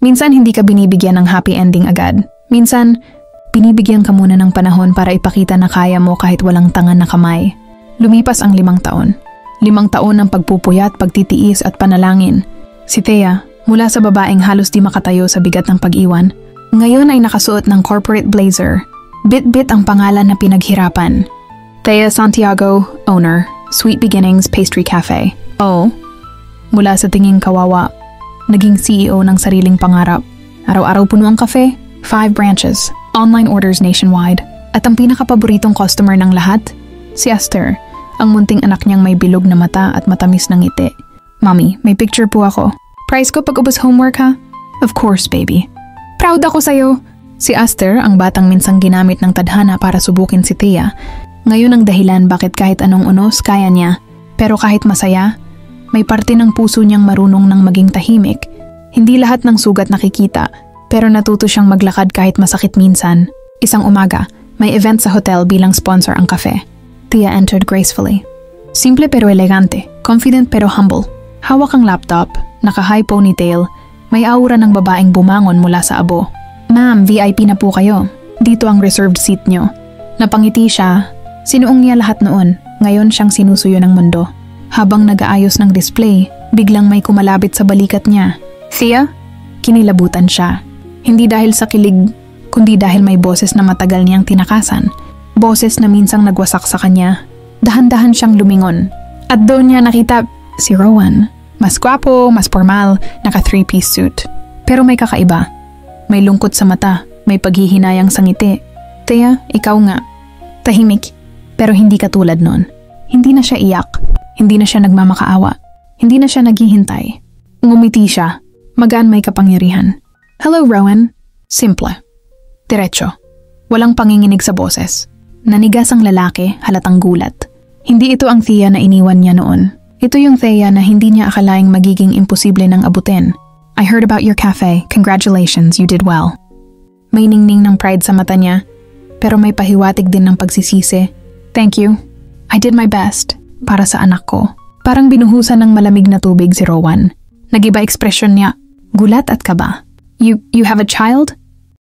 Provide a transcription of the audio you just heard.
Minsan hindi ka binibigyan ng happy ending agad. Minsan, binibigyan ka muna ng panahon para ipakita na kaya mo kahit walang tangan na kamay. Lumipas ang 5 taon. 5 taon ng pagpupuyat, pagtitiis at panalangin. Si Thea, mula sa babaeng halos di makatayo sa bigat ng pag-iwan, ngayon ay nakasuot ng corporate blazer. Bit-bit ang pangalan na pinaghirapan. Thea Santiago, owner, Sweet Beginnings Pastry Cafe. Oh, mula sa tinging kawawa, naging CEO ng sariling pangarap. Araw-araw puno ang kafe, 5 branches, online orders nationwide. At ang pinakapaboritong customer ng lahat, si Esther, ang munting anak niyang may bilog na mata at matamis ng ngiti. Mommy, may picture po ako. Prize ko pag ubos homework ha? Of course, baby. Proud ako sa'yo. Si Esther, ang batang minsang ginamit ng tadhana para subukin si Thea, ngayon ang dahilan bakit kahit anong unos kaya niya. Pero kahit masaya, may parte ng puso niyang marunong nang maging tahimik. Hindi lahat ng sugat nakikita, pero natuto siyang maglakad kahit masakit minsan. Isang umaga, may event sa hotel bilang sponsor ang kafe. Thea entered gracefully. Simple pero elegante, confident pero humble. Hawak ang laptop, naka-high ponytail, may aura ng babaeng bumangon mula sa abo. Ma'am, VIP na po kayo. Dito ang reserved seat nyo. Napangiti siya. Sinuong niya lahat noon. Ngayon siyang sinusuyo ng mundo. Habang nag-aayos ng display, biglang may kumalapit sa balikat niya. Thea? Kinilabutan siya. Hindi dahil sa kilig, kundi dahil may boses na matagal niyang tinakasan. Boses na minsang nagwasak sa kanya. Dahan-dahan siyang lumingon. At doon niya nakita si Rowan. Mas gwapo, mas formal, naka 3-piece suit. Pero may kakaiba. May lungkot sa mata, may paghihinayang sa ngiti. Thea, ikaw nga. Tahimik, pero hindi katulad nun. Hindi na siya iyak. Hindi na siya nagmamakaawa. Hindi na siya naghihintay. Ngumiti siya. Magaan may kapangyarihan. Hello, Rowan. Simple. Diretso. Walang panginginig sa boses. Nanigas ang lalaki, halatang gulat. Hindi ito ang Thea na iniwan niya noon. Ito yung Thea na hindi niya akalaing magiging imposible nang abutin. I heard about your cafe. Congratulations, you did well. May ningning ng pride sa mata niya, pero may pahiwatig din ng pagsisisi. Thank you. I did my best para sa anak ko. Parang binuhusan ng malamig na tubig si Rowan. Nagiba ekspresyon niya, gulat at kaba. You have a child?